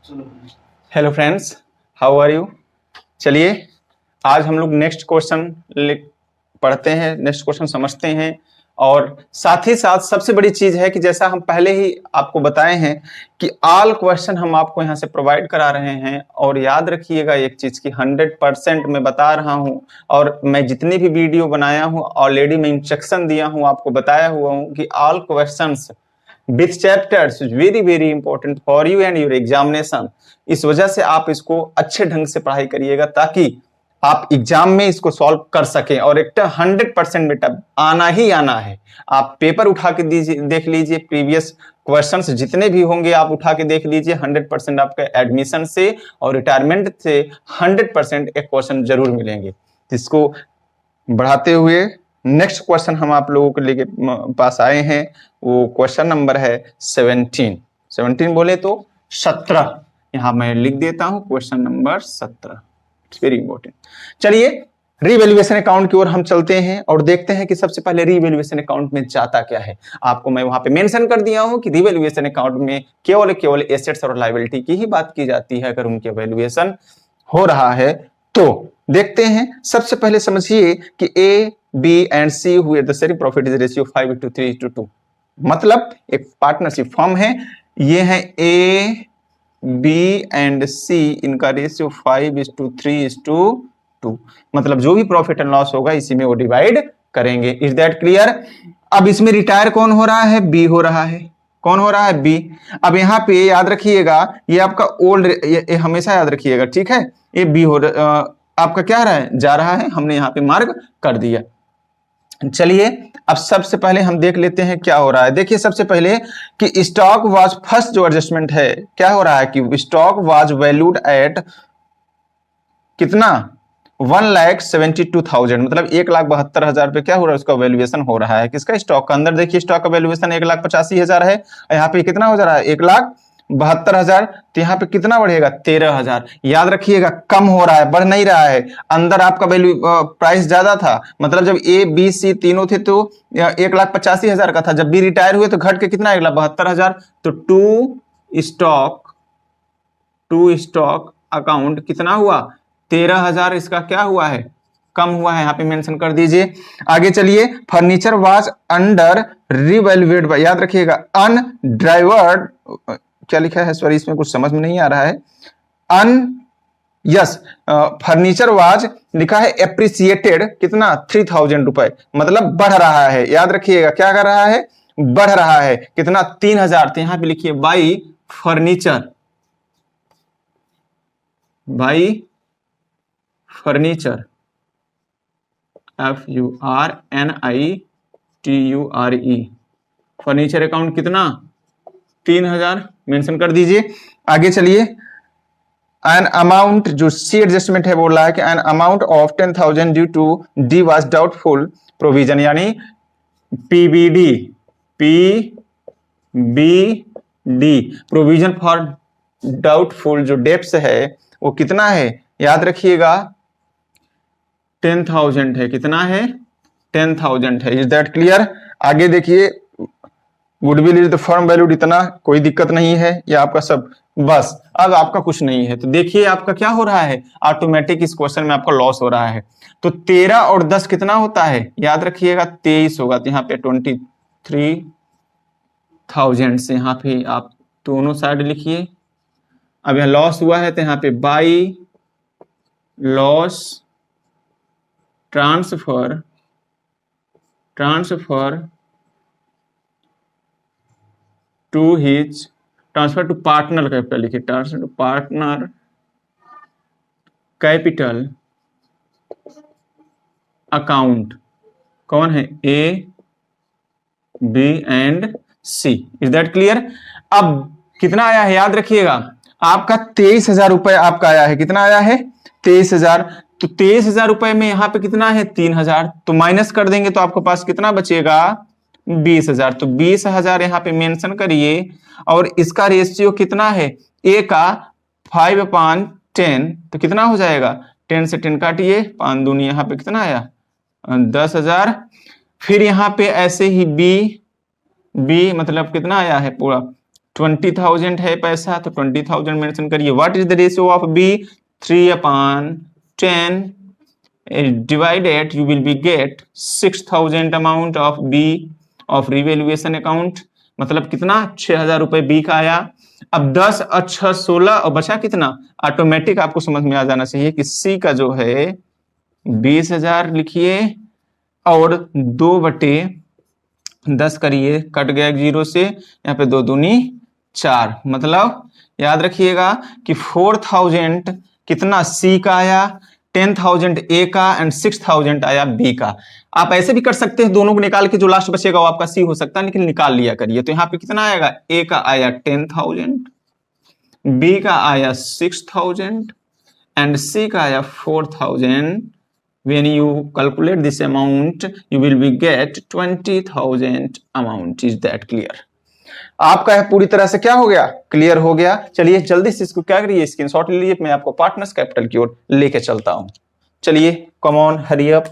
Hello friends, how are you. चलिए आज हम लोग नेक्स्ट क्वेश्चन पढ़ते हैं, नेक्स्ट क्वेश्चन समझते हैं। और साथ ही साथ सबसे बड़ी चीज है कि जैसा हम पहले ही आपको बताए हैं कि ऑल क्वेश्चन हम आपको यहाँ से प्रोवाइड करा रहे हैं। और याद रखिएगा एक चीज की 100% मैं बता रहा हूँ, और मैं जितनी भी वीडियो बनाया हूँ ऑलरेडी मैं इंस्ट्रक्शन दिया हूँ, आपको बताया हुआ हूँ कि all questions with chapters very very important for you and your examination. इस वजह से आप इसको अच्छे ढंग से पढ़ाई करिएगा ताकि आप एग्जाम में इसको सॉल्व कर सकें। और एक 100% बेटा आना ही आना है। आप पेपर उठा के दीजिए, देख लीजिए, प्रीवियस क्वेश्चंस जितने भी होंगे आप उठा के देख लीजिए। 100% आपके एडमिशन से और रिटायरमेंट से 100% एक क्वेश्चन जरूर मिलेंगे। इसको बढ़ाते हुए नेक्स्ट क्वेश्चन हम आप लोगों के लिए पास आए हैं, वो क्वेश्चन नंबर है 17 बोले तो 17। यहां मैं लिख देता हूं question number 17, it's very important. चलिए रीवैल्यूएशन अकाउंट की ओर हम चलते हैं और देखते हैं कि सबसे पहले रीवैल्यूएशन अकाउंट में जाता क्या है। आपको मैं वहां पे मेंशन कर दिया हूं कि रीवैल्यूएशन अकाउंट में केवल एसेट्स और लायबिलिटी की ही बात की जाती है। अगर उनके वैल्यूएशन हो रहा है तो देखते हैं। सबसे पहले समझिए कि ए बी एंड सी हुए the sharing profit is ratio 5:3:2, मतलब एक पार्टनरशिप फॉर्म है। ये है ए बी एंड सी, इनका रेशियो 5:3:2, मतलब जो भी प्रॉफिट एंड लॉस होगा इसी में वो डिवाइड करेंगे। Is that clear. अब इसमें रिटायर कौन हो रहा है? बी हो रहा है। कौन हो रहा है? बी। अब यहाँ पे याद रखिएगा, ये आपका ओल्ड, ये हमेशा याद रखिएगा, ठीक है। ये बी हो आपका क्या रहा है? जा रहा है, हमने यहाँ पे मार्क कर दिया। चलिए अब सबसे पहले हम देख लेते हैं क्या हो रहा है। देखिए सबसे पहले कि स्टॉक वाज, फर्स्ट जो एडजस्टमेंट है क्या हो रहा है कि स्टॉक वाज वैल्यूड एट कितना? 1,72,000, मतलब 1,72,000 पे क्या हो रहा है? उसका वैल्यूएशन हो रहा है। किसका? स्टॉक का। अंदर देखिए स्टॉक का वैल्यूएशन 1,85,000 है। यहाँ पे कितना हो जा रहा है? 1,72,000। तो यहाँ पे कितना बढ़ेगा? 13,000। याद रखिएगा कम हो रहा है, बढ़ नहीं रहा है। अंदर आपका वैल्यू प्राइस ज्यादा था, मतलब जब ए बी सी तीनों थे तो 1,85,000 का था। जब बी रिटायर हुए तो घट के कितना? 1,72,000। तो टू स्टॉक अकाउंट कितना हुआ? 13,000। इसका क्या हुआ है? कम हुआ है। यहाँ पे मेंशन कर दीजिए। आगे चलिए, फर्नीचर वाज अंडर रिवैल्यूएट बाय, याद रखिएगा अनड्राइवर्ड, क्या लिखा है? सॉरी इसमें कुछ समझ में नहीं आ रहा है। फर्नीचर वाज लिखा है एप्रिसिएटेड, कितना? 3,000 रुपए, मतलब बढ़ रहा है। याद रखिएगा क्या कर रहा है? बढ़ रहा है। कितना? 3,000। तो यहां पे लिखिए by furniture, by furniture, FURNITURE, furniture account कितना? 3,000 मेंशन कर दीजिए। आगे चलिए, एन अमाउंट, जो सी एडजस्टमेंट है बोल रहा है कि an amount of 10,000 due to D was doubtful provision, यानी PBD, PBD provision for doubtful जो डेप्स है वो कितना है? याद रखिएगा 10,000 है। कितना है? 10,000 है। Is that clear. आगे देखिए, goodwill is the firm valued, इतना कोई दिक्कत नहीं है, ये आपका सब बस। अब आपका कुछ नहीं है तो देखिए आपका क्या हो रहा है? ऑटोमेटिक इस क्वेश्चन में आपका लॉस हो रहा है। तो 13 और 10 कितना होता है? याद रखिएगा 23 होगा। तो यहाँ पे 23,000 से यहाँ पे आप दोनों साइड लिखिए। अब यहाँ लॉस हुआ है तो यहाँ पे by loss transfer to his, transfer to partner capital लिखिए, transfer to partner capital account. कौन है? A B and C. Is that clear. अब कितना आया है? याद रखिएगा आपका 23,000 रुपए आपका आया है। कितना आया है? 23,000। तो 23,000 रुपए में यहाँ पे कितना है? 3,000। तो माइनस कर देंगे तो आपके पास कितना बचेगा? 20,000। तो 20,000 यहाँ पे मेंशन करिए। और इसका रेशियो कितना है? ए का 5/10, तो कितना हो जाएगा? 10 से 10 काटिए, 5 दूनी, यहाँ पे कितना आया? 10,000। फिर यहाँ पे ऐसे ही बी मतलब कितना आया है? पूरा 20,000 है पैसा, तो 20,000 मेंशन करिए। What is the ratio of B? 3/10 divided, you will be get 6,000 amount of B of revaluation account, मतलब कितना? 6,000 रुपए बी का आया। अब 10 अच्छा 16 और बचा कितना? ऑटोमेटिक आपको समझ में आ जाना चाहिए कि सी का जो है 20,000 लिखिए और 2/10 करिए, कट गया 0 से, यहाँ पे 2 दूनी 4, मतलब याद रखिएगा कि 4,000 कितना सी का आया, 10,000 ए का एंड 6,000 आया बी का। आप ऐसे भी कर सकते हैं, दोनों को निकाल के जो लास्ट बचेगा वो आपका सी हो सकता है, लेकिन निकाल लिया करिए। तो यहाँ पे कितना आएगा? ए का आया 10,000, बी का आया 6,000 एंड सी का आया 4,000। when you calculate this amount you will be get 20,000 amount। is that clear? आपका है पूरी तरह से क्या हो गया? क्लियर हो गया। चलिए जल्दी से इसको क्या करिए, स्क्रीनशॉट ले लीजिए, मैं आपको पार्टनर्स कैपिटल की ओर लेके चलता हूं। चलिए कम ऑन, हरी अप।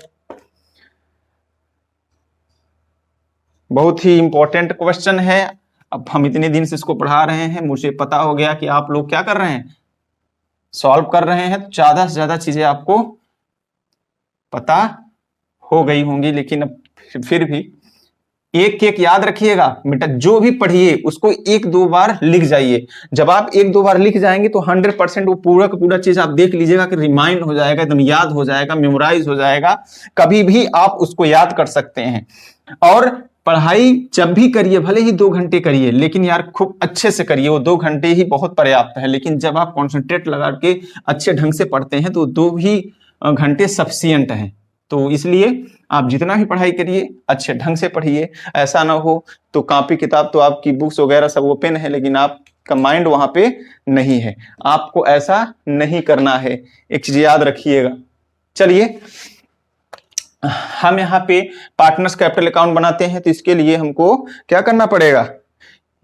बहुत ही इंपॉर्टेंट क्वेश्चन है। अब हम इतने दिन से इसको पढ़ा रहे हैं, मुझे पता हो गया कि आप लोग क्या कर रहे हैं, सॉल्व कर रहे हैं, ज्यादा से ज्यादा चीजें आपको पता हो गई होंगी, लेकिन अब फिर भी एक एक याद रखिएगा बेटा। जो भी पढ़िए उसको 1-2 बार लिख जाइए। जब आप 1-2 बार लिख जाएंगे तो 100% वो पूरा का पूरा चीज आप देख लीजिएगा कि रिमाइंड हो जाएगा, एकदम याद हो जाएगा, मेमोराइज हो जाएगा, कभी भी आप उसको याद कर सकते हैं। और पढ़ाई जब भी करिए, भले ही 2 घंटे करिए, लेकिन यार खूब अच्छे से करिए। वो 2 घंटे ही बहुत पर्याप्त है, लेकिन जब आप कॉन्सेंट्रेट लगा के अच्छे ढंग से पढ़ते हैं तो 2 ही घंटे सफिशियंट हैं। तो इसलिए आप जितना भी पढ़ाई करिए अच्छे ढंग से पढ़िए। ऐसा ना हो तो कॉपी किताब तो आपकी बुक्स वगैरह सब ओपन है, लेकिन आपका माइंड वहां पे नहीं है। आपको ऐसा नहीं करना है, एक चीज याद रखिएगा। चलिए हम यहाँ पे पार्टनर्स कैपिटल अकाउंट बनाते हैं, तो इसके लिए हमको क्या करना पड़ेगा?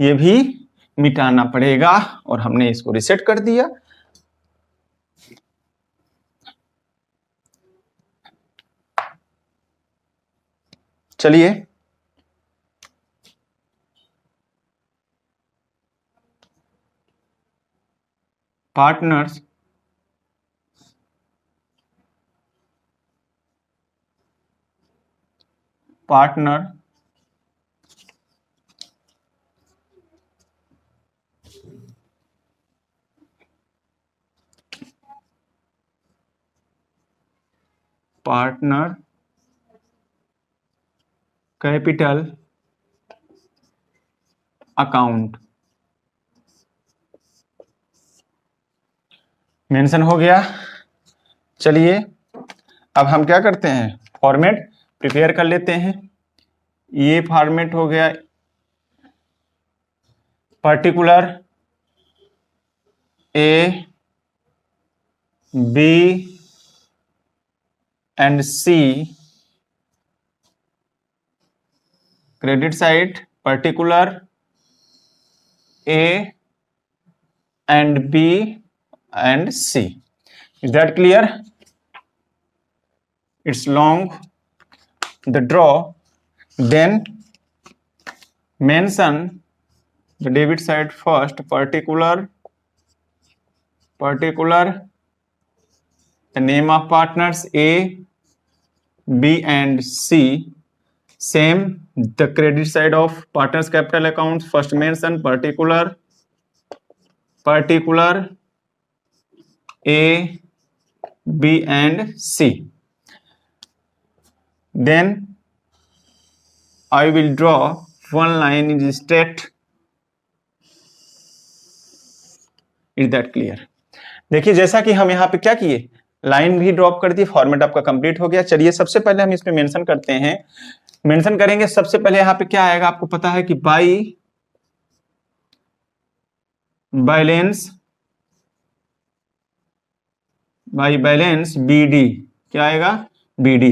ये भी मिटाना पड़ेगा, और हमने इसको रिसेट कर दिया। चलिए partners partner partner capital account mention हो गया। चलिए अब हम क्या करते हैं, फॉर्मेट प्रिपेयर कर लेते हैं। ये फॉर्मेट हो गया, particular A B and C, credit side particular A and B and C. Is that clear? It's long the draw, then mention the debit side first, particular the name of partners A, B and C. Same the credit side of partners capital accounts, first mention particular A, B and C. Then I will draw one line in straight. Is that clear? देखिए जैसा कि हम यहाँ पे क्या किए, line भी drop कर दी, फॉर्मेट आपका कंप्लीट हो गया। चलिए सबसे पहले हम इसमें मेंशन करते हैं। मेंशन करेंगे सबसे पहले यहाँ पे क्या आएगा, आपको पता है कि बाई बैलेंस BD क्या आएगा, BD।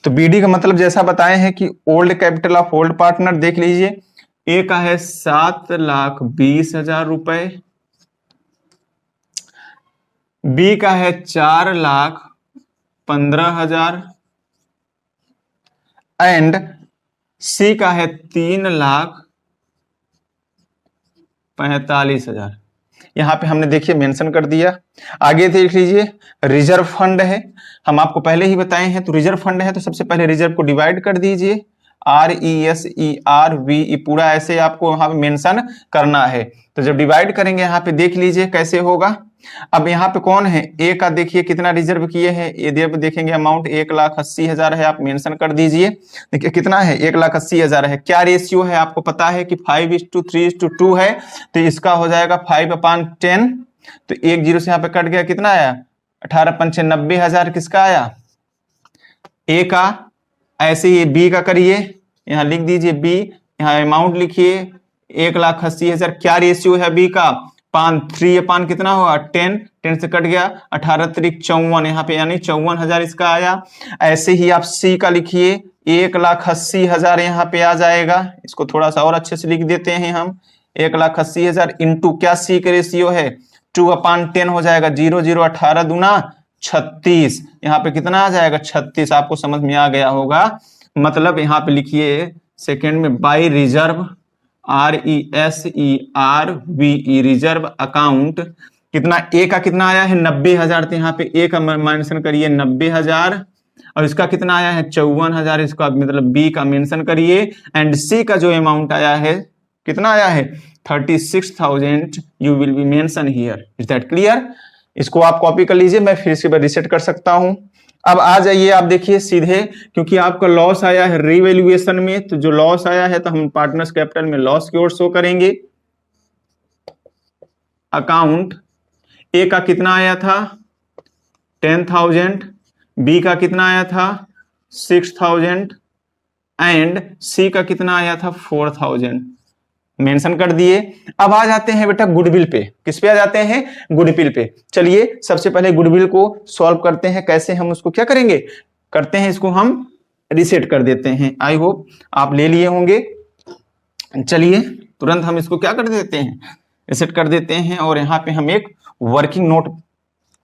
तो BD का मतलब जैसा बताए हैं कि old capital of old partner, देख लीजिए ए का है 7,20,000 रुपए, बी का है 4,15,000 एंड सी का है 3,00,000 45,000। यहाँ पे हमने देखिए मेंशन कर दिया। आगे देख लीजिए, रिजर्व फंड है, हम आपको पहले ही बताए हैं। तो रिजर्व फंड है तो सबसे पहले रिजर्व को डिवाइड कर दीजिए, RESERV पूरा ऐसे आपको वहां पे मेंशन करना है। तो जब डिवाइड करेंगे यहाँ पे देख लीजिए कैसे होगा। अब यहाँ पे कौन है, ए का देखिए कितना रिजर्व किए हैं, ये देखेंगे अमाउंट 1,80,000 है, आप मेंशन कर दीजिए। देखिए कितना है, 1,80,000 है। क्या रेशियो है आपको पता है कि 5:3:2 है, तो इसका हो जाएगा 5/10। तो एक जीरो से यहाँ पे कट गया, कितना आया, 18×5 90,000 किसका आया, ए का। ऐसे ही बी का करिए, यहाँ लिख दीजिए बी, यहाँ अमाउंट लिखिए 1,80,000। क्या रेशियो है बी का, 3/5 कितना होगा 10, 10 से कट गया 18×3 = 54, यहाँ पे यानी 54,000 इसका आया। ऐसे ही आप सी का लिखिए 1,80,000 यहाँ पे आ जाएगा। इसको थोड़ा सा और अच्छे से लिख देते हैं हम, 1,80,000 इंटू क्या सी का रेशियो है 2/10 हो जाएगा, 0 0 18 दूना 36, यहाँ पे कितना आ जाएगा 36। आपको समझ में आ गया होगा। मतलब यहाँ पे लिखिए सेकेंड में by reserve, RESERVE reserve account, कितना ए का कितना आया है 90,000, तो यहाँ पे ए का मेंशन करिए 90,000, और इसका कितना आया है 54,000, इसका मतलब बी का मेंशन करिए। एंड सी का जो अमाउंट आया है कितना आया है 36,000, you will be mention here. Is that clear. इसको आप कॉपी कर लीजिए, मैं फिर से रिसेट कर सकता हूं। अब आ जाइए आप देखिए सीधे, क्योंकि आपका लॉस आया है रीवैल्यूएशन में, तो जो लॉस आया है तो हम पार्टनर्स कैपिटल में लॉस की ओर शो करेंगे। अकाउंट ए का कितना आया था 10,000, बी का कितना आया था 6,000 एंड सी का कितना आया था 4,000, मेंशन कर दिए। अब आ जाते हैं बेटा गुडविल पे। किस पे आ जाते हैं, गुडविल पे। चलिए सबसे पहले गुडविल को सॉल्व करते हैं। कैसे हम उसको क्या करेंगे, करते हैं इसको हम रिसेट कर देते हैं। आई होप आप ले लिए होंगे। चलिए तुरंत हम इसको क्या कर देते हैं, रिसेट कर देते हैं। और यहाँ पे हम एक वर्किंग नोट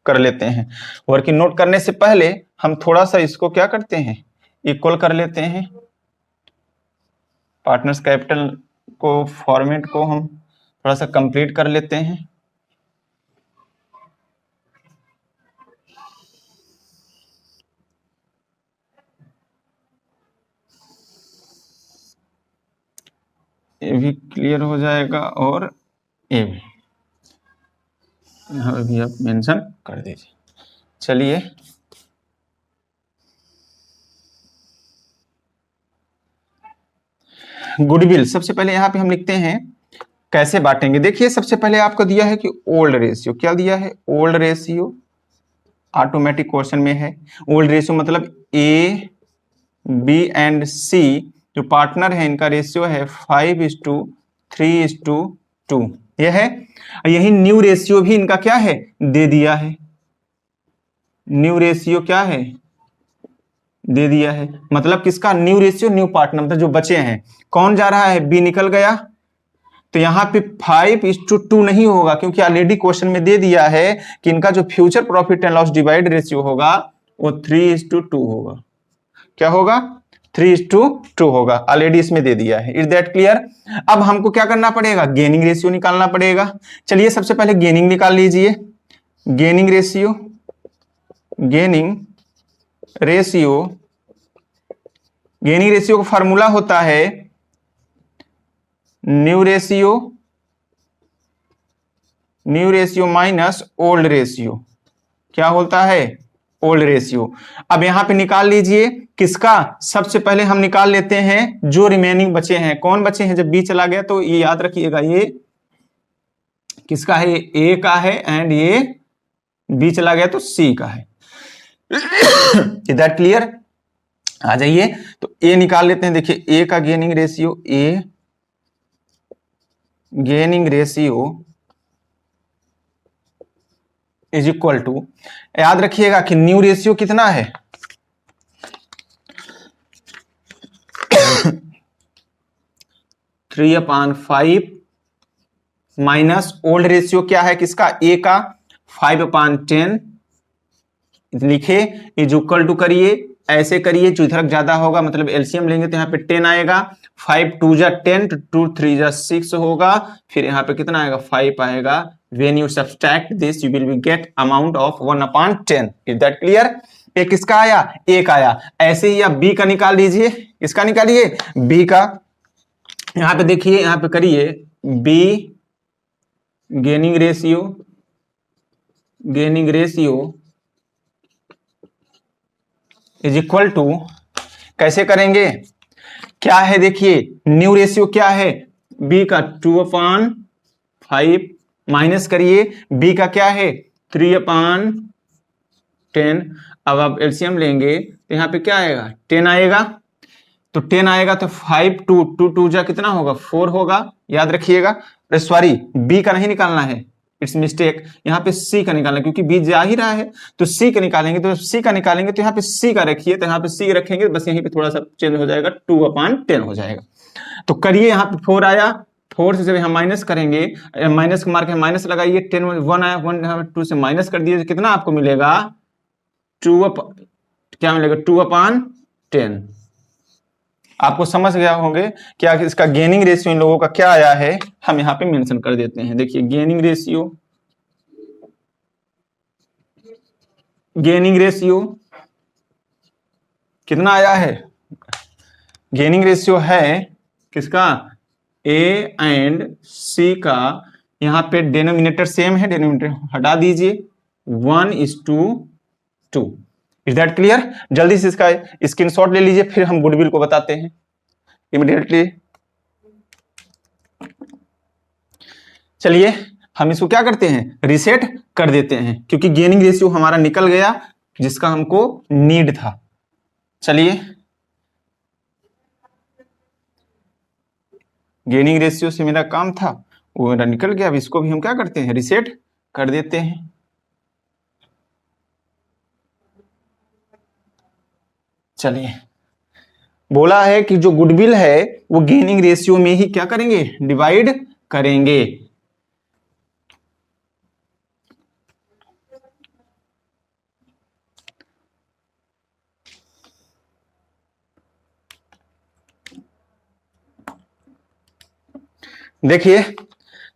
कर लेते हैं। वर्किंग नोट करने से पहले हम थोड़ा सा इसको क्या करते हैं, इक्वल कर लेते हैं। पार्टनर्स कैपिटल को फॉर्मेट को हम थोड़ा सा कंप्लीट कर लेते हैं। ये भी क्लियर हो जाएगा और ये भी यहाँ भी आप मेंशन कर दीजिए। चलिए गुडविल सबसे पहले यहाँ पे हम लिखते हैं कैसे बांटेंगे। देखिए सबसे पहले आपको दिया है कि ओल्ड रेशियो, क्या दिया है ओल्ड रेशियो, ऑटोमेटिक क्वेश्चन में है। ओल्ड रेशियो मतलब ए बी एंड सी जो पार्टनर है इनका रेशियो है 5:3:2 यह है। यही न्यू रेशियो भी इनका क्या है दे दिया है, न्यू रेशियो क्या है दे दिया है। मतलब किसका न्यू रेशियो, न्यू पार्टनर, मतलब जो बचे हैं। कौन जा रहा है, बी निकल गया। तो यहाँ पे 5:2 नहीं होगा, क्योंकि ऑलरेडी क्वेश्चन में दे दिया है कि इनका जो future profit and loss divide ratio होगा वो 3:2 होगा। क्या होगा 3:2 होगा, ऑलरेडी इसमें दे दिया है। Is that clear. अब हमको क्या करना पड़ेगा, गेनिंग रेशियो निकालना पड़ेगा। चलिए सबसे पहले गेनिंग निकाल लीजिए। Gaining ratio, gaining ratio, gaining ratio का फॉर्मूला होता है new ratio minus old ratio. क्या होता है ओल्ड रेशियो। अब यहां पे निकाल लीजिए किसका, सबसे पहले हम निकाल लेते हैं जो रिमेनिंग बचे हैं। कौन बचे हैं, जब बी चला गया तो ये याद रखिएगा ये किसका है, ए का है, एंड ये बी चला गया तो सी का है। Is that clear. आ जाइए तो ए निकाल लेते हैं। देखिए ए का gaining ratio, A gaining ratio is equal to, याद रखिएगा कि न्यू रेशियो कितना है 3/5 माइनस ओल्ड रेशियो क्या है किसका, ए का 5/10 लिखे, इज इक्वल टू करिए ऐसे करिए जो इधर ज्यादा होगा, मतलब एलसीएम लेंगे तो यहाँ पे 10 आएगा, 5 2 जा 10, 2 3 जा 6 होगा, फिर यहाँ पे कितना आएगा 5 आएगा। When you subtract this you will get amount of 1/10. Is that clear? एक किसका आया, एक आया। ऐसे ही आप बी का निकाल लीजिए, इसका निकालिए बी का। यहाँ पे देखिए, यहाँ पे करिए B gaining ratio is equal to, कैसे करेंगे, क्या है देखिए, न्यू रेशियो क्या है बी का 2/5, माइनस करिए बी का क्या है 3/10। अब आप एलसीएम लेंगे तो यहाँ पे क्या आएगा 10 आएगा, तो 10 आएगा तो 5 2 जा कितना होगा 4 होगा, याद रखिएगा। सॉरी, बी का नहीं निकालना है, इट्स मिस्टेक, यहाँ पे सी का निकालना, क्योंकि बी जा ही रहा है तो सी का निकालेंगे। तो सी का निकालेंगे तो यहाँ पे सी का रखिए, तो यहाँ पे सी रखेंगे, बस यहीं पे थोड़ा सा चेंज हो जाएगा, 2/10 हो जाएगा। तो करिए, यहाँ पे 4 आया, 4 से जब हम माइनस करेंगे, माइनस का मार्क है, माइनस लगाइए, 10 1 आया, 1 2 से माइनस कर दिए, कितना आपको मिलेगा 2 क्या मिलेगा 2/10। आपको समझ गया होंगे क्या इसका गेनिंग रेशियो इन लोगों का क्या आया है, हम यहाँ पे मेंशन कर देते हैं। देखिए गेनिंग रेशियो कितना आया है, गेनिंग रेशियो है किसका ए एंड सी का, यहाँ पे डिनोमिनेटर सेम है, डिनोमिनेटर हटा दीजिए, 1:2। Is that clear? जल्दी से इसका स्क्रीनशॉट ले लीजिए, फिर हम गुडविल को बताते हैं इमीडिएटली। चलिए हम इसको क्या करते हैं, रीसेट कर देते हैं, क्योंकि गेनिंग रेशियो हमारा निकल गया जिसका हमको नीड था। चलिए गेनिंग रेशियो से मेरा काम था वो मेरा निकल गया, अब इसको भी हम क्या करते हैं, रीसेट कर देते हैं। चलिए, बोला है कि जो गुडविल है वो गेनिंग रेशियो में ही क्या करेंगे, डिवाइड करेंगे। देखिए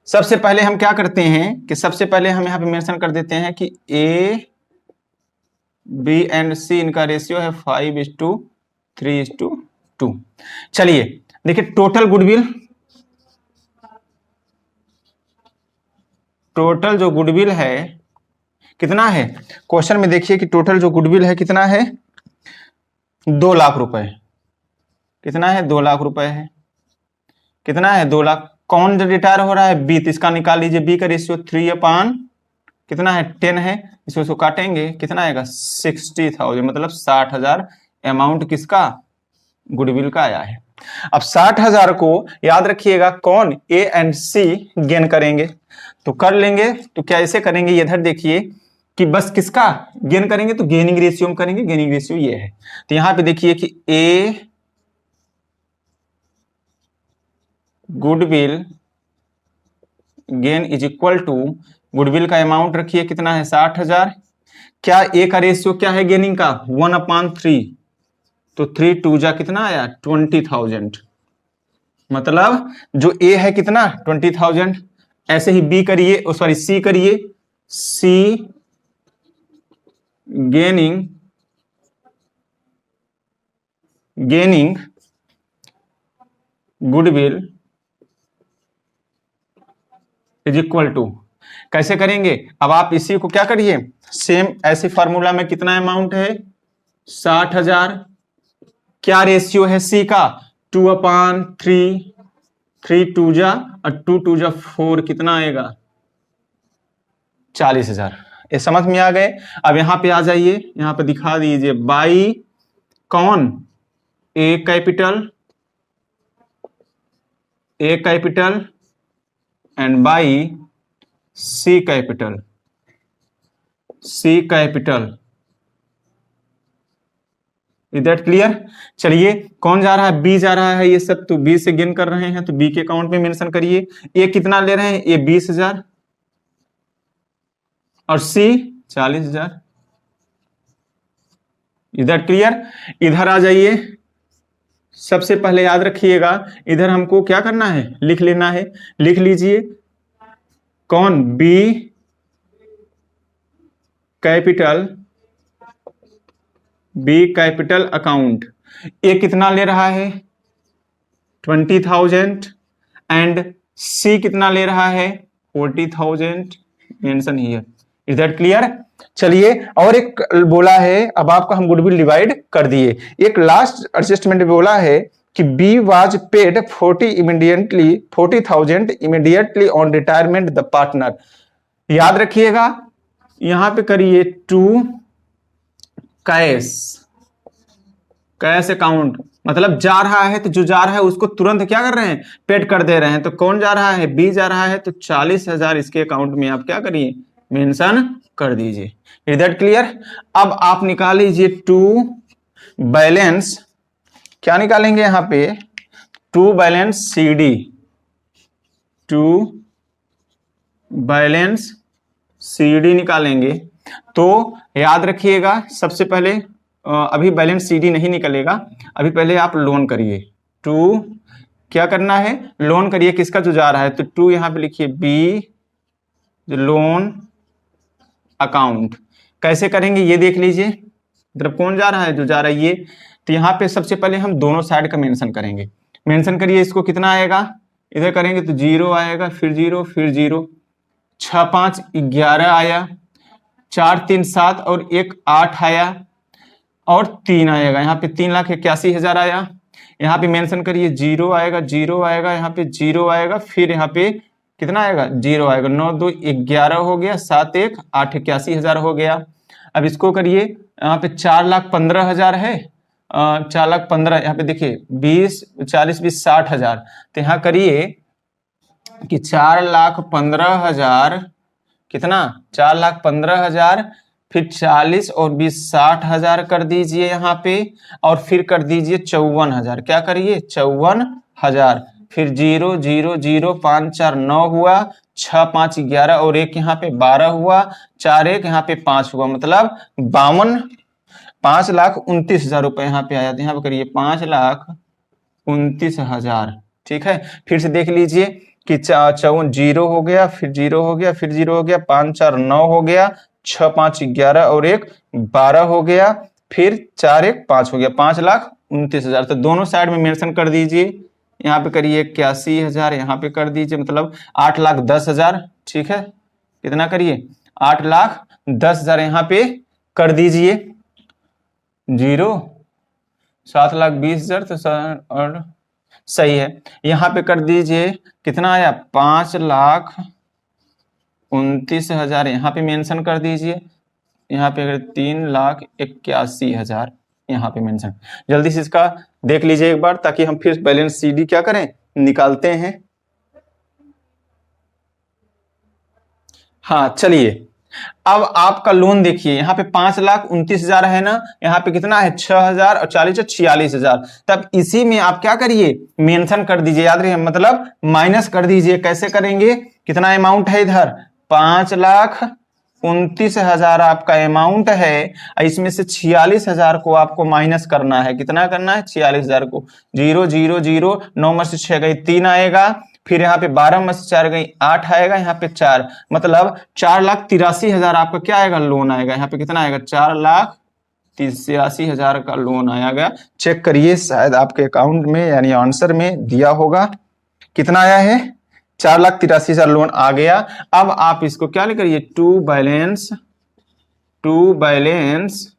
सबसे पहले हम क्या करते हैं कि सबसे पहले हम यहां पे मेंशन कर देते हैं कि ए बी एंड सी इनका रेशियो है 5:3:2। चलिए देखिए टोटल जो गुडविल है कितना है, क्वेश्चन में देखिए कि टोटल जो गुडविल है कितना है 2 लाख रुपए। कितना है 2 लाख रुपए है, कितना है 2 लाख। कौन जो रिटायर हो रहा है बी, तो इसका निकाल लीजिए, बी का रेशियो 3/, कितना है 10 है, इसको काटेंगे कितना आएगा 60,000, मतलब 60,000 अमाउंट किसका गुडविल का आया है। अब 60,000 को याद रखिएगा कौन ए एंड सी गेन करेंगे, तो कर लेंगे। तो क्या ऐसे करेंगे, इधर देखिए कि बस किसका गेन करेंगे, तो गेनिंग रेशियो में करेंगे, गेनिंग रेशियो ये है। तो यहां पे देखिए कि A goodwill gain is equal to, goodwill का अमाउंट रखिए कितना है 60,000, क्या ए का रेशियो क्या है गेनिंग का 1/3, तो 3 2 जा कितना आया 20,000, मतलब जो ए है कितना 20,000। ऐसे ही बी करिए, सॉरी सी करिए, C gaining goodwill is equal to, कैसे करेंगे, अब आप इसी को क्या करिए, सेम ऐसे फार्मूला में कितना अमाउंट है 60,000, क्या रेशियो है सी का 2/3, 3 2 जा और 2 2 जा 4, कितना आएगा 40,000। ये समझ में आ गए। अब यहां पे आ जाइए, यहां पे दिखा दीजिए बाई कौन A capital and by C capital. Is that clear? चलिए कौन जा रहा है, बी जा रहा है, ये सब तो बी से गेन कर रहे हैं, तो बी के अकाउंट में मेंशन करिए। ए कितना ले रहे हैं, ए 20,000 और सी 40,000। Is that clear? इधर आ जाइए, सबसे पहले याद रखिएगा इधर हमको क्या करना है, लिख लेना है। लिख लीजिए कौन, B capital, B capital account, ये कितना ले रहा है 20,000 एंड सी कितना ले रहा है 40,000 mention here. Is that clear? चलिए और एक बोला है, अब आपका हम गुडविल डिवाइड कर दिए। एक लास्ट एडजस्टमेंट बोला है कि B was paid 40,000 immediately on retirement the partner. याद रखिएगा यहां पे करिए टू कैश, कैश अकाउंट, मतलब जा रहा है तो जो जा रहा है उसको तुरंत क्या कर रहे हैं, पेड कर दे रहे हैं। तो कौन जा रहा है, बी जा रहा है, तो 40,000 इसके अकाउंट में आप क्या करिए, मेंशन कर दीजिए। Is that clear? अब आप निकाल लीजिए टू बैलेंस, क्या निकालेंगे यहां पे, to balance C D, to balance C D निकालेंगे। तो याद रखिएगा सबसे पहले अभी बैलेंस सीडी नहीं निकलेगा, अभी पहले आप लोन करिए। टू क्या करना है, लोन करिए, किसका जो जा रहा है, तो टू यहां पे लिखिए बी जो लोन अकाउंट। कैसे करेंगे ये देख लीजिए, इधर कौन जा रहा है, जो जा रहा है ये। तो यहाँ पे सबसे पहले हम दोनों साइड का मेंशन करेंगे। मेंशन करिए, इसको कितना आएगा, इधर करेंगे तो 0 आएगा, फिर 0 फिर 0, 6 5 11 आया, 4 3 7 और 1 8 आया और 3 आएगा, यहाँ पे 3,81,000 आया। यहाँ पे मेंशन करिए 0 आएगा, 0 आएगा, यहाँ पे 0 आएगा, फिर यहाँ पे कितना आएगा, 0 आएगा। 9 2 11 हो गया, 7 1 8 81,000 हो गया। अब इसको करिए, यहाँ पे 4,15,000 है, 4,15,000, यहाँ पे देखिए 20 40 20 60,000। तो यहाँ करिए कि 4,15,000 कितना, 4,15,000, फिर 40 और 20 60,000 कर दीजिए यहाँ पे, और फिर कर दीजिए 54,000। क्या करिए 54,000, फिर 0 0 0 5 4 9 हुआ, 6 5 11 और 1 यहाँ पे 12 हुआ, 4 1 यहाँ पे 5 हुआ, मतलब 5,29,000 रुपए यहाँ पे आया। तो यहाँ पे करिए 5,29,000। ठीक है, फिर से देख लीजिए कि 0 हो गया, फिर 0 हो गया, फिर 0 हो गया, 5 4 9 हो गया, 6 5 11 और 1 12 हो गया, फिर 4 1 5 हो गया, 5,29,000। तो दोनों साइड में मेंशन कर दीजिए। यहाँ पे करिए 81,000, यहाँ पे कर दीजिए, मतलब 8,10,000। ठीक है, कितना करिए 8,10,000 यहाँ पे कर दीजिए। 0 7,20,000 तो और सही है। यहाँ पे कर दीजिए, कितना आया 5,29,000, यहाँ पे मेंशन कर दीजिए। यहाँ पे अगर 3,81,000 यहाँ पे मेंशन, जल्दी से इसका देख लीजिए एक बार, ताकि हम फिर बैलेंस सीडी क्या करें, निकालते हैं। हाँ चलिए, अब आपका लोन देखिए, यहाँ पे 5,29,000 है ना, यहाँ पे कितना है 6,000 और 40 46,000। तब इसी में आप क्या करिए, मेंशन कर दीजिए, याद रखिए, मतलब माइनस कर दीजिए। कैसे करेंगे, कितना अमाउंट है इधर 5,29,000 आपका अमाउंट है, इसमें से 46,000 को आपको माइनस करना है। कितना करना है 46,000 को, 0 0 0 9 में से 6 गई 3 आएगा, फिर यहाँ पे 12 में से 4 गई 8 आएगा, यहाँ पे 4, मतलब 4,83,000 आपका क्या आएगा, लोन आएगा। यहाँ पे कितना आएगा 4,83,000 का लोन आएगा। चेक करिए, शायद आपके अकाउंट में यानी आंसर में दिया होगा, कितना आया है 4,83,000 लोन आ गया। अब आप इसको क्या करिए, टू बैलेंस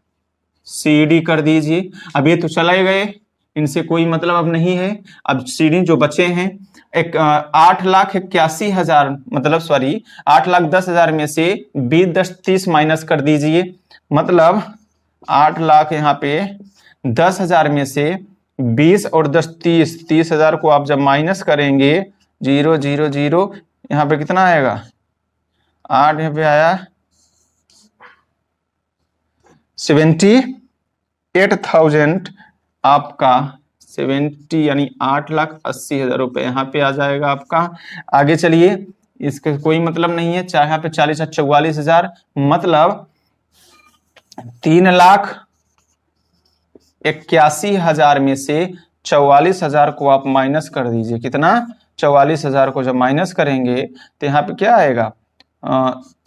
सीडी कर दीजिए। अब ये तो चले गए, इनसे कोई मतलब अब नहीं है। अब सीडी जो बचे हैं, एक 8,81,000, मतलब सॉरी 8,10,000 में से 20 10 30 माइनस कर दीजिए, मतलब 8 लाख यहाँ पे 10,000 में से 20 और 10 30,000 को आप जब माइनस करेंगे, 0 0 0 यहाँ पे कितना आएगा 8, यहाँ पे आया 78,000 आपका 70 यानी 8,80,000 रुपए यहाँ पे आ जाएगा आपका। आगे चलिए, इसका कोई मतलब नहीं है, चाहे यहाँ पे 40 44,000, मतलब 3 लाख 81,000 में से 44,000 को आप माइनस कर दीजिए। कितना? 44,000 को जब माइनस करेंगे तो यहाँ पे क्या आएगा?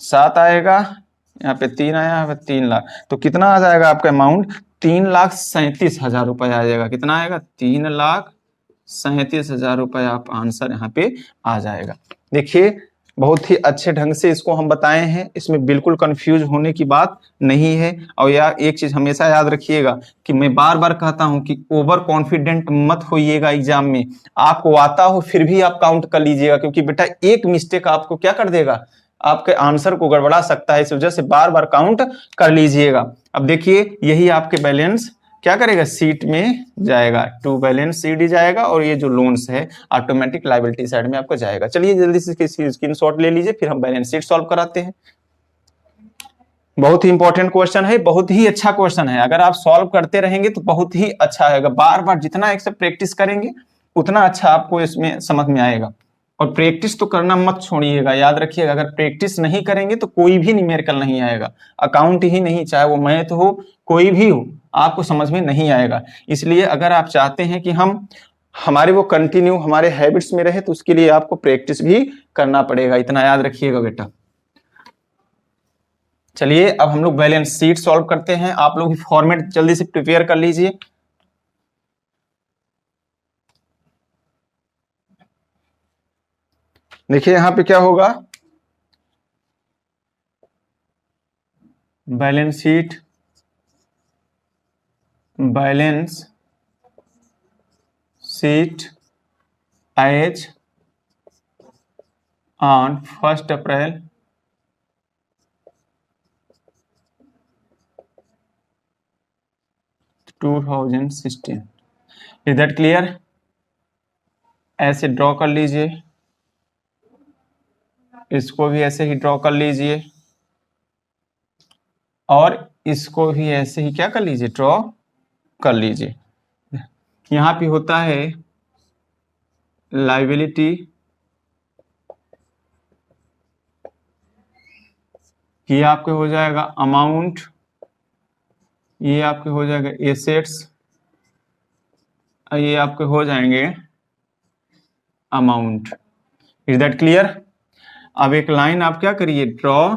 7 आएगा, यहाँ पे 3 आया, यहाँ पे 3 लाख। तो कितना आ जाएगा आपका अमाउंट? 3,37,000 रुपए आ जाएगा। कितना आएगा? 3,37,000 रुपए आप आंसर यहाँ पे आ जाएगा। देखिए बहुत ही अच्छे ढंग से इसको हम बताए हैं, इसमें बिल्कुल कंफ्यूज होने की बात नहीं है। और यार एक चीज हमेशा याद रखिएगा कि मैं बार बार कहता हूं कि ओवर कॉन्फिडेंट मत होइएगा एग्जाम में। आपको आता हो फिर भी आप काउंट कर लीजिएगा, क्योंकि बेटा एक मिस्टेक आपको क्या कर देगा? आपके आंसर को गड़बड़ा सकता है। इस वजह से बार बार काउंट कर लीजिएगा। अब देखिए यही आपके बैलेंस क्या करेगा? सीट में जाएगा, टू बैलेंस शीट जाएगा, और ये जो लोन्स है ऑटोमेटिक लायबिलिटी साइड में आपको जाएगा। चलिए जल्दी से स्क्रीनशॉट ले लीजिए, फिर हम बैलेंस शीट सॉल्व कराते हैं। बहुत ही इंपॉर्टेंट क्वेश्चन है, बहुत ही अच्छा क्वेश्चन है। अगर आप सॉल्व करते रहेंगे तो बहुत ही अच्छा आएगा। बार बार जितना एक से प्रैक्टिस करेंगे उतना अच्छा आपको इसमें समझ में आएगा। और प्रैक्टिस तो करना मत छोड़िएगा, याद रखिएगा अगर प्रैक्टिस नहीं करेंगे तो कोई भी न्यूमेरिकल नहीं आएगा। अकाउंट ही नहीं, चाहे वो मैथ हो कोई भी हो, आपको समझ में नहीं आएगा। इसलिए अगर आप चाहते हैं कि हमारे वो कंटिन्यू हमारे हैबिट्स में रहे तो उसके लिए आपको प्रैक्टिस भी करना पड़ेगा, इतना याद रखिएगा बेटा। चलिए अब हम लोग बैलेंस शीट सॉल्व करते हैं। आप लोग फॉर्मेट जल्दी से प्रिपेयर कर लीजिए। देखिए यहां पे क्या होगा? Balance sheet, balance sheet as on 1 April 2016। Is that clear? ऐसे ड्रॉ कर लीजिए, इसको भी ऐसे ही ड्रॉ कर लीजिए, और इसको भी ऐसे ही क्या कर लीजिए? ड्रॉ कर लीजिए। यहां पे होता है लायबिलिटी, ये आपके हो जाएगा अमाउंट, ये आपके हो जाएगा एसेट्स, ये आपके हो जाएंगे अमाउंट। Is that clear? अब एक लाइन आप क्या करिए? ड्रॉ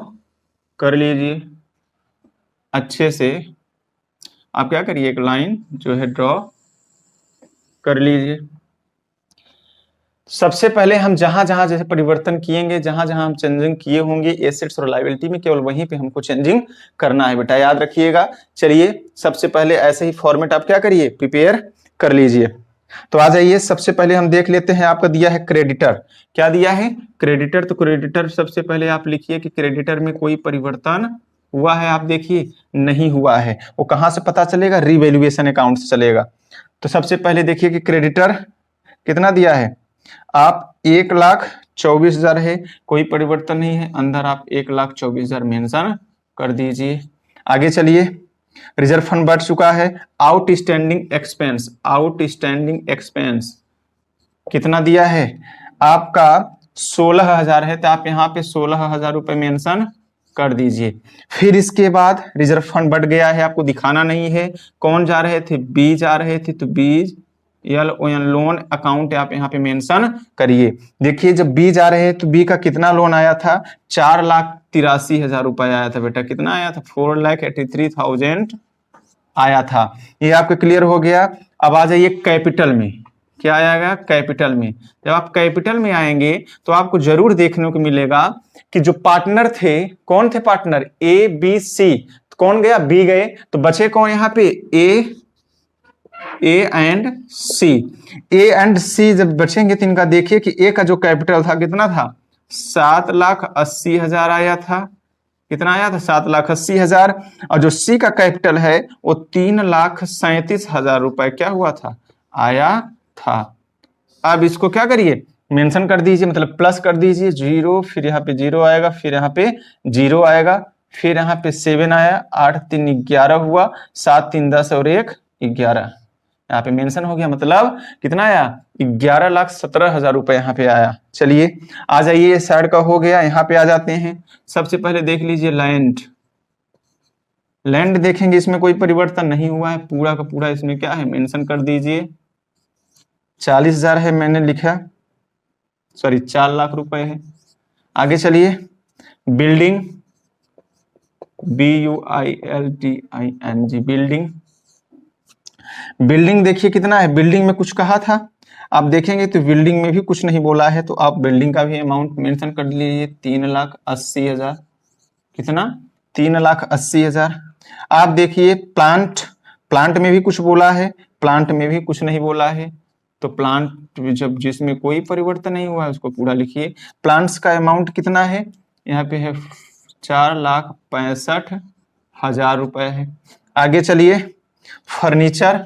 कर लीजिए अच्छे से। आप क्या करिए? एक लाइन जो है ड्रॉ कर लीजिए। सबसे पहले हम जहां जहां जैसे परिवर्तन किएंगे, जहां जहां हम चेंजिंग किए होंगे एसेट्स और लायबिलिटी में, केवल वहीं पे हमको चेंजिंग करना है बेटा, याद रखिएगा। चलिए सबसे पहले ऐसे ही फॉर्मेट आप क्या करिए? प्रिपेयर कर लीजिए। तो आ जाइए, सबसे पहले हम देख लेते हैं। आपका दिया है क्रेडिटर। क्या दिया है? क्रेडिटर। तो क्रेडिटर सबसे पहले आप लिखिए कि क्रेडिटर में कोई परिवर्तन हुआ है? आप देखिए नहीं हुआ है। वो कहां से पता चलेगा? रिवैल्यूएशन अकाउंट से चलेगा। तो सबसे पहले देखिए कि क्रेडिटर कितना दिया है। आप 1,24,000 है, कोई परिवर्तन नहीं है, अंदर आप 1,24,000 मेंशन कर दीजिए। आगे चलिए, रिजर्व फंड बढ़ चुका है। आउटस्टैंडिंग एक्सपेंस, आउटस्टैंडिंग एक्सपेंस कितना दिया है? आपका 16,000 है, तो आप यहाँ पे 16,000 रुपए मेंशन कर दीजिए। फिर इसके बाद रिजर्व फंड बढ़ गया है, आपको दिखाना नहीं है। कौन जा रहे थे? बी जा रहे थे, तो बीज लोन अकाउंट आप यहाँ पे मेंशन करिए। देखिए जब बी जा रहे हैं तो बी का कितना लोन आया था? 4,83,000 रुपए आया था बेटा। कितना आया था? 4,83,000 आया था। ये आपको क्लियर हो गया। अब आ जाइए कैपिटल में। क्या आएगा? कैपिटल में। जब आप कैपिटल में आएंगे तो आपको जरूर देखने को मिलेगा कि जो पार्टनर थे, कौन थे पार्टनर? A B C. कौन गया? बी गए, तो बचे कौन यहाँ पे? A and C. A and सी जब बचेंगे तो इनका देखिए कि ए का जो कैपिटल था कितना था? 7,80,000 आया था। कितना आया था? 7,80,000। और जो सी का कैपिटल है वो 3,37,000 रुपए क्या हुआ था? आया था। अब इसको क्या करिए? मेंशन कर दीजिए, मतलब प्लस कर दीजिए। 0, फिर यहाँ पे 0 आएगा, फिर यहाँ पे 0 आएगा, फिर यहाँ पे 7 आया, 8 3 11 हुआ, 7 3 10 और 1 11। यहाँ पे मेंशन हो गया, मतलब कितना आया? 11,17,000 रुपए यहाँ पे आया। चलिए आ जाइए, साइड का हो गया। यहाँ पे आ जाते हैं। सबसे पहले देख लीजिए लैंड। लैंड देखेंगे इसमें कोई परिवर्तन नहीं हुआ है, पूरा का पूरा इसमें क्या है मेंशन कर दीजिए 40,000 है, मैंने लिखा, सॉरी 4 लाख रुपए है। आगे चलिए, बिल्डिंग, BUILDING, बिल्डिंग, बिल्डिंग देखिए कितना है, बिल्डिंग में कुछ कहा था, आप देखेंगे तो बिल्डिंग में भी कुछ नहीं बोला है, तो आप बिल्डिंग का भी अमाउंट मेंशन कर लीजिए 3,80,000। कितना? 3,80,000। आप देखिए प्लांट, प्लांट में भी कुछ बोला है, प्लांट में भी कुछ नहीं बोला है, तो प्लांट जब जिसमें कोई परिवर्तन नहीं हुआ है उसको पूरा लिखिए। प्लांट्स का अमाउंट कितना है, यहाँ पे है 4,65,000 रुपए है। आगे चलिए, फर्नीचर,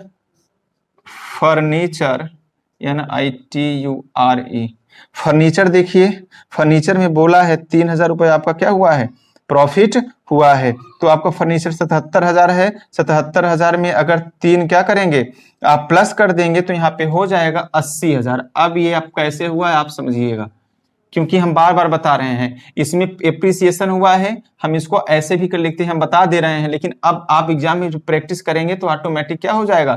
फर्नीचर NITURE, फर्नीचर देखिए, फर्नीचर में बोला है 3,000 रुपये आपका क्या हुआ है, प्रॉफिट हुआ है, तो आपका फर्नीचर 77,000 है। 77,000 में अगर 3 क्या करेंगे आप प्लस कर देंगे तो यहाँ पे हो जाएगा 80,000। अब ये आप कैसे हुआ है आप समझिएगा, क्योंकि हम बार बार बता रहे हैं इसमें एप्रिसिएशन हुआ है, हम इसको ऐसे भी कर लिखते हैं, हम बता दे रहे हैं, लेकिन अब आप एग्जाम में जो प्रैक्टिस करेंगे तो ऑटोमेटिक क्या हो जाएगा।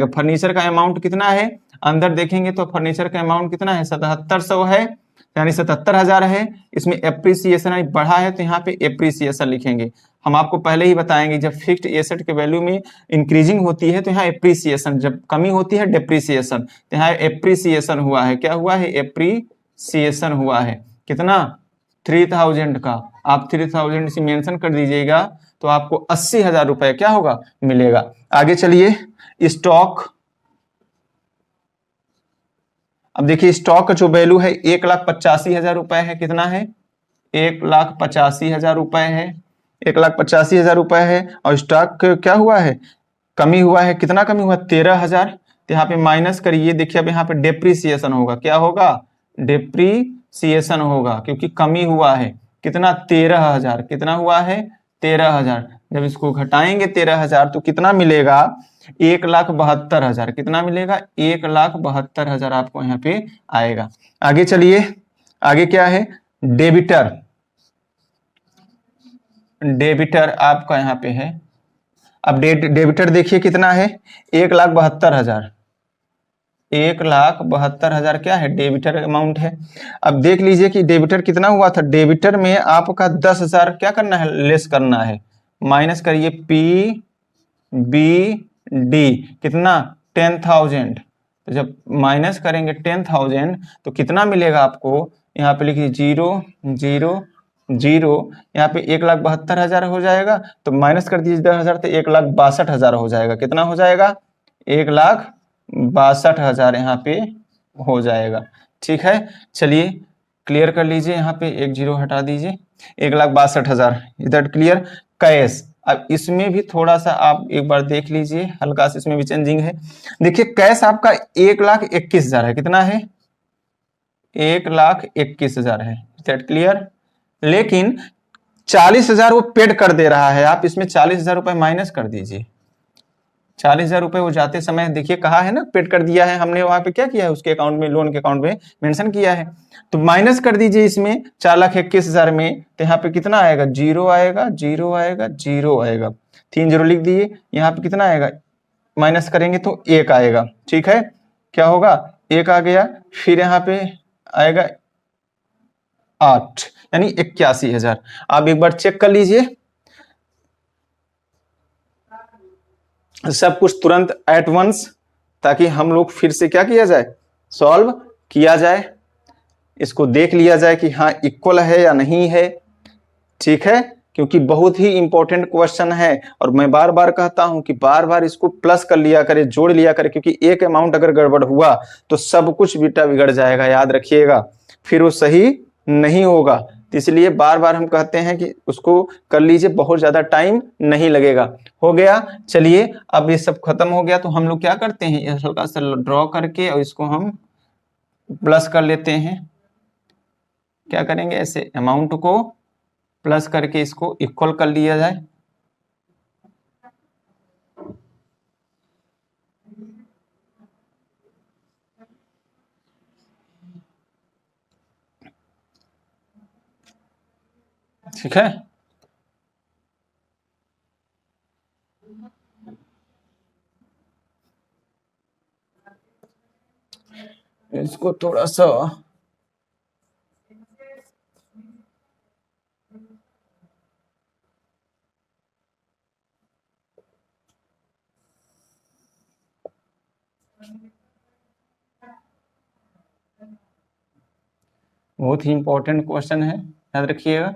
फर्नीचर का अमाउंट कितना है, अंदर देखेंगे तो फर्नीचर का अमाउंट कितना है 7700 है, यानी 77,000 है। इसमें एप्रिसिएशन बढ़ा है तो यहाँ पे एप्रिसिएशन लिखेंगे। हम आपको पहले ही बताएंगे जब फिक्स्ड एसेट के वैल्यू में इंक्रीजिंग होती है तो यहाँ एप्रिसिएशन, जब कमी होती है डेप्रिसिएशन, तो यहाँ एप्रिसिएशन हुआ है। क्या हुआ है, एप्रिसिएशन हुआ है। कितना, 3,000 का, आप 3,000 से मेंशन कर दीजिएगा तो आपको 80,000 रुपए क्या होगा, मिलेगा। आगे चलिए, स्टॉक, अब देखिए स्टॉक का जो वैल्यू है 1,85,000 रुपए है। कितना है, 1,85,000 रुपए है, 1,85,000 रुपए है। और स्टॉक क्या हुआ है, कमी हुआ है। कितना कमी हुआ, 13,000। तो यहाँ पे माइनस करिए, देखिए अब यहाँ पे डेप्रिसिएशन होगा। क्या होगा, डेप्रिसिएशन होगा, क्योंकि कमी हुआ है। कितना, 13,000। कितना हुआ है, 13,000। जब इसको घटाएंगे 13,000 तो कितना मिलेगा, 1,72,000। कितना मिलेगा, 1,72,000 आपको यहाँ पे आएगा। आगे चलिए, आगे क्या है, डेबिटर, डेबिटर आपका यहाँ पे है। अब डेबिटर देखिए कितना है, 1,72,000, 1,72,000 क्या है, डेबिटर अमाउंट है। अब देख लीजिए कि डेबिटर कितना हुआ था, डेबिटर में आपका 10,000 क्या करना है, लेस करना है। माइनस करिए PBD, कितना, 10,000। तो जब माइनस करेंगे 10,000 तो कितना मिलेगा आपको, यहाँ पे लिखिए 0,0,0, यहाँ पे 1,72,000 हो जाएगा। तो माइनस कर दीजिए 10,000 तो 1,62,000 हो जाएगा। कितना हो जाएगा, 1,62,000 यहाँ पे हो जाएगा। ठीक है, चलिए क्लियर कर लीजिए, यहाँ पे एक जीरो हटा दीजिए, 1,62,000 इधर क्लियर। कैश, अब इसमें भी थोड़ा सा आप एक बार देख लीजिए, हल्का सा इसमें भी चेंजिंग है। देखिए कैश आपका 1,21,000 है। कितना है, 1,21,000 है, दैट क्लियर। लेकिन 40,000 वो पेड कर दे रहा है, आप इसमें 40,000 रुपए माइनस कर दीजिए। 40,000 रुपए वो जाते समय देखिए कहा है ना पेड कर दिया है हमने, वहां पे क्या किया है उसके अकाउंट में, लोन के अकाउंट में मेंशन किया है, तो माइनस कर दीजिए इसमें 4,21,000 में। तो यहाँ पे कितना आएगा, जीरो आएगा, जीरो आएगा, जीरो आएगा, 3 जीरो लिख दिए। यहाँ पे कितना आएगा, माइनस करेंगे तो 1 आएगा। ठीक है, क्या होगा, 1 आ गया। फिर यहाँ पे आएगा 8, यानी 81,000। आप एक बार चेक कर लीजिए, सब कुछ तुरंत एट वंस, ताकि हम लोग फिर से क्या किया जाए, सॉल्व किया जाए, इसको देख लिया जाए कि हाँ इक्वल है या नहीं है। ठीक है, क्योंकि बहुत ही इंपॉर्टेंट क्वेश्चन है, और मैं बार बार कहता हूं कि बार बार इसको प्लस कर लिया करे, जोड़ लिया करे, क्योंकि एक अमाउंट अगर गड़बड़ हुआ तो सब कुछ बेटा बिगड़ जाएगा, याद रखिएगा, फिर वो सही नहीं होगा। तो इसलिए बार बार हम कहते हैं कि उसको कर लीजिए, बहुत ज्यादा टाइम नहीं लगेगा। हो गया, चलिए अब ये सब खत्म हो गया, तो हम लोग क्या करते हैं, हल्का सा ड्रॉ करके और इसको हम प्लस कर लेते हैं। क्या करेंगे, ऐसे अमाउंट को प्लस करके इसको इक्वल कर लिया जाए। ठीक है, इसको थोड़ा सा बहुत ही इंपॉर्टेंट क्वेश्चन है, याद रखिएगा।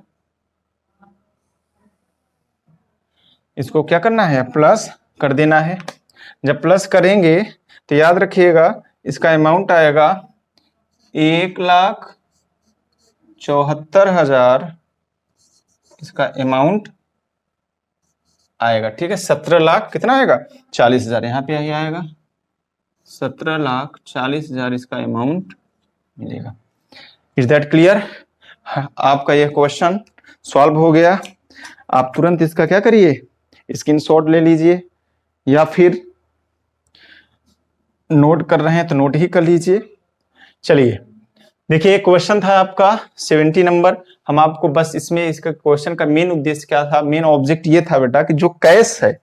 इसको क्या करना है, प्लस कर देना है। जब प्लस करेंगे तो याद रखिएगा इसका अमाउंट आएगा 1,74,000 इसका अमाउंट आएगा। ठीक है, 17 लाख कितना आएगा, 40,000 यहाँ पे आएगा, 17,40,000 इसका अमाउंट मिलेगा। Is that clear? आपका यह क्वेश्चन सॉल्व हो गया। आप तुरंत इसका क्या करिए, स्क्रीनशॉट ले लीजिए, या फिर नोट कर रहे हैं तो नोट ही कर लीजिए। चलिए देखिए, एक क्वेश्चन था आपका 70 नंबर। हम आपको बस इसमें इसका क्वेश्चन का मेन उद्देश्य क्या था, मेन ऑब्जेक्ट ये था बेटा कि जो कैश है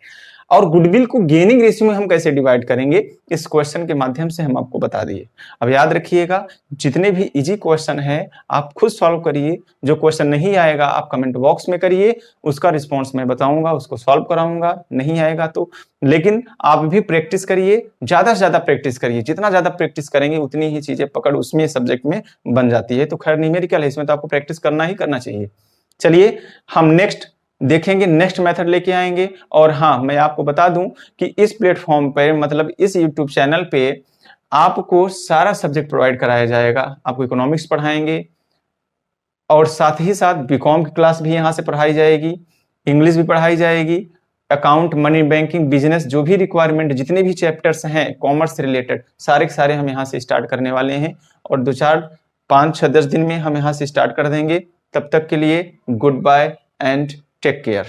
और गुडविल को गेनिंग रेशियो में हम कैसे डिवाइड करेंगे, इस क्वेश्चन के माध्यम से हम आपको बता दिए। अब याद रखिएगा, जितने भी इजी क्वेश्चन है आप खुद सॉल्व करिए। जो क्वेश्चन नहीं आएगा आप कमेंट बॉक्स में करिए, उसका रिस्पॉन्स मैं बताऊंगा, उसको सॉल्व कराऊंगा। नहीं आएगा तो, लेकिन आप भी प्रैक्टिस करिए, ज्यादा से ज्यादा प्रैक्टिस करिए। जितना ज्यादा प्रैक्टिस करेंगे उतनी ही चीजें पकड़ उसमें सब्जेक्ट में बन जाती है। तो खैर न्यूमेरिकल है, इसमें तो आपको प्रैक्टिस करना ही करना चाहिए। चलिए हम नेक्स्ट देखेंगे, नेक्स्ट मेथड लेके आएंगे। और हाँ, मैं आपको बता दूं कि इस प्लेटफॉर्म पे, मतलब इस यूट्यूब चैनल पे आपको सारा सब्जेक्ट प्रोवाइड कराया जाएगा। आपको इकोनॉमिक्स पढ़ाएंगे और साथ ही साथ बीकॉम की क्लास भी यहाँ से पढ़ाई जाएगी, इंग्लिश भी पढ़ाई जाएगी, अकाउंट, मनी, बैंकिंग, बिजनेस, जो भी रिक्वायरमेंट, जितने भी चैप्टर्स हैं कॉमर्स से रिलेटेड, सारे के सारे हम यहाँ से स्टार्ट करने वाले हैं। और 2-4-5-6-10 दिन में हम यहाँ से स्टार्ट कर देंगे। तब तक के लिए goodbye and take care.